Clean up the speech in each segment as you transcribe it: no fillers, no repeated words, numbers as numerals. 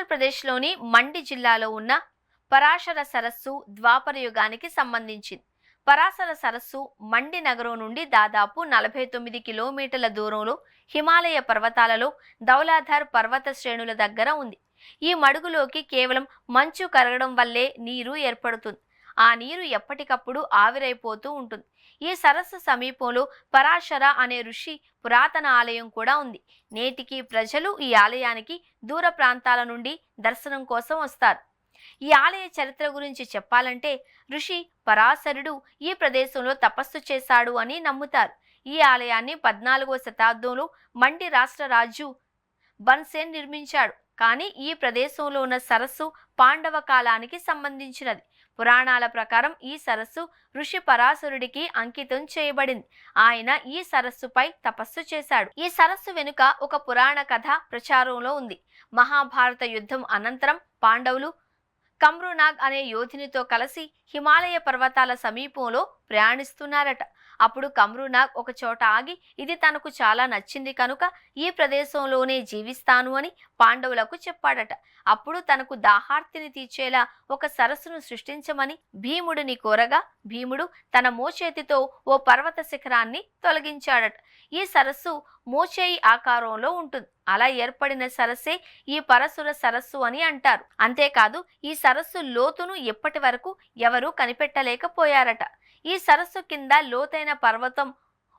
ఆంధ్రప్రదేశ్లోని మండి జిల్లాలో ఉన్న పరాశర సరస్సు ద్వాపర యుగానికి సంబంధించింది. పరాశర సరస్సు మండి నగరం నుండి దాదాపు 49 కిలోమీటర్ల దూరంలో హిమాలయ పర్వతాలలో ధౌలాధార్ పర్వత శ్రేణుల దగ్గర ఉంది. ఈ మడుగులోకి కేవలం మంచు కరగడం వల్లే నీరు ఏర్పడుతుంది. ఆ నీరు ఎప్పటికప్పుడు ఆవిరైపోతూ ఉంటుంది. ఈ సరస్సు సమీపంలో పరాశర అనే ఋషి పురాతన ఆలయం కూడా ఉంది. నేటికి ప్రజలు ఈ ఆలయానికి దూర ప్రాంతాల నుండి దర్శనం కోసం వస్తారు. ఈ ఆలయ చరిత్ర గురించి చెప్పాలంటే ఋషి పరాశరుడు ఈ ప్రదేశంలో తపస్సు చేశాడు అని నమ్ముతారు. ఈ ఆలయాన్ని 14వ శతాబ్దంలో మండి రాష్ట్ర రాజు బన్సేన్ నిర్మించాడు. కానీ ఈ ప్రదేశంలో ఉన్న సరస్సు పాండవ కాలానికి సంబంధించినది. పురాణాల ప్రకారం ఈ సరస్సు ఋషి పరాశరుడికి అంకితం చేయబడింది. ఆయన ఈ సరస్సుపై తపస్సు చేశాడు. ఈ సరస్సు వెనుక ఒక పురాణ కథ ప్రచారంలో ఉంది. మహాభారత యుద్ధం అనంతరం పాండవులు కమ్రునాగ్ అనే యోధునితో కలిసి హిమాలయ పర్వతాల సమీపంలో ప్రయాణిస్తున్నారట. అప్పుడు కమ్రునాగ్ ఒక చోట ఆగి ఇది తనకు చాలా నచ్చింది కనుక ఈ ప్రదేశంలోనే జీవిస్తాను అని పాండవులకు చెప్పాడట. అప్పుడు తనకు దాహార్తిని తీర్చేలా ఒక సరస్సును సృష్టించమని భీముడిని కోరగా భీముడు తన మోచేతితో ఓ పర్వత శిఖరాన్ని తొలగించాడట. ఈ సరస్సు మోచేయి ఆకారంలో ఉంటుంది. అలా ఏర్పడిన సరస్సే ఈ పరశుర సరస్సు అని అంటారు. అంతేకాదు ఈ సరస్సు లోతును ఎప్పటి వరకు ఎవరూ కనిపెట్టలేకపోయారట. ఈ సరస్సు కింద లోతైన పర్వతం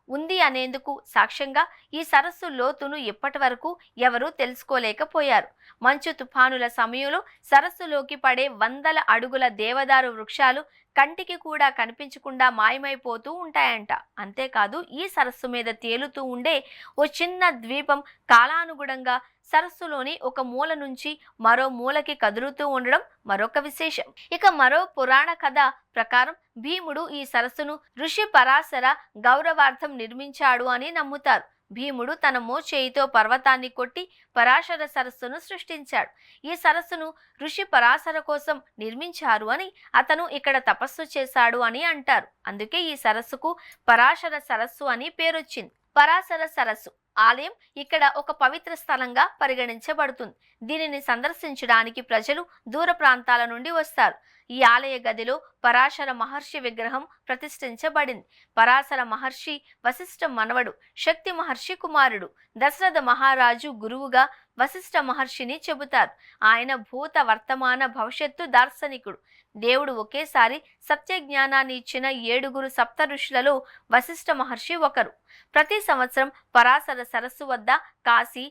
ఉంది అనేందుకు సాక్ష్యంగా ఈ సరస్సు లోతును ఎప్పటి వరకు ఎవరూ తెలుసుకోలేకపోయారు. మంచు తుఫానుల సమయంలో సరస్సులోకి పడే వందల అడుగుల దేవదారు వృక్షాలు కంటికి కూడా కనిపించకుండా మాయమైపోతూ ఉంటాయంట. అంతేకాదు ఈ సరస్సు మీద తేలుతూ ఉండే ఓ చిన్న ద్వీపం కాలానుగుణంగా సరస్సులోని ఒక మూల నుంచి మరో మూలకి కదులుతూ ఉండడం మరొక విశేషం. ఇక మరో పురాణ కథ ప్రకారం భీముడు ఈ సరస్సును ఋషి పరాశర గౌరవార్థం నిర్మించాడు అని నమ్ముతారు. భీముడు తన మోచేయితో పర్వతాన్ని కొట్టి పరాశర సరస్సును సృష్టించాడు. ఈ సరస్సును ఋషి పరాశర కోసం నిర్మించారు అని అతను ఇక్కడ తపస్సు చేశాడు అని అంటారు. అందుకే ఈ సరస్సుకు పరాశర సరస్సు అని పేరొచ్చింది. పరాశర సరస్సు ఆలయం ఇక్కడ ఒక పవిత్ర స్థలంగా పరిగణించబడుతుంది. దీనిని సందర్శించడానికి ప్రజలు దూర ప్రాంతాల నుండి వస్తారు. ఈ ఆలయ గదిలో పరాశర మహర్షి విగ్రహం ప్రతిష్ఠించబడింది. పరాశర మహర్షి వశిష్ఠ మనవడు, శక్తి మహర్షి కుమారుడు. దశరథ మహారాజు గురువుగా వశిష్ఠ మహర్షిని చెబుతారు. ఆయన భూత వర్తమాన భవిష్యత్తు దార్శనికుడు. దేవుడు ఒకేసారి సత్య జ్ఞానాన్ని ఇచ్చిన 7 సప్త ఋషులలో వశిష్ఠ మహర్షి ఒకరు. ప్రతి సంవత్సరం పరాశర సరస్సు వద్ద కాశీ,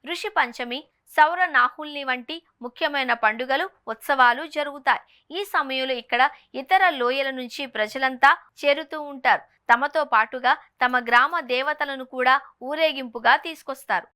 ఋషి పంచమి, సౌర నాహుల్ని వంటి ముఖ్యమైన పండుగలు, ఉత్సవాలు జరుగుతాయి. ఈ సమయంలో ఇక్కడ ఇతర లోయల నుంచి ప్రజలంతా చేరుతూ ఉంటారు. తమతో పాటుగా తమ గ్రామ దేవతలను కూడా ఊరేగింపుగా తీసుకొస్తారు.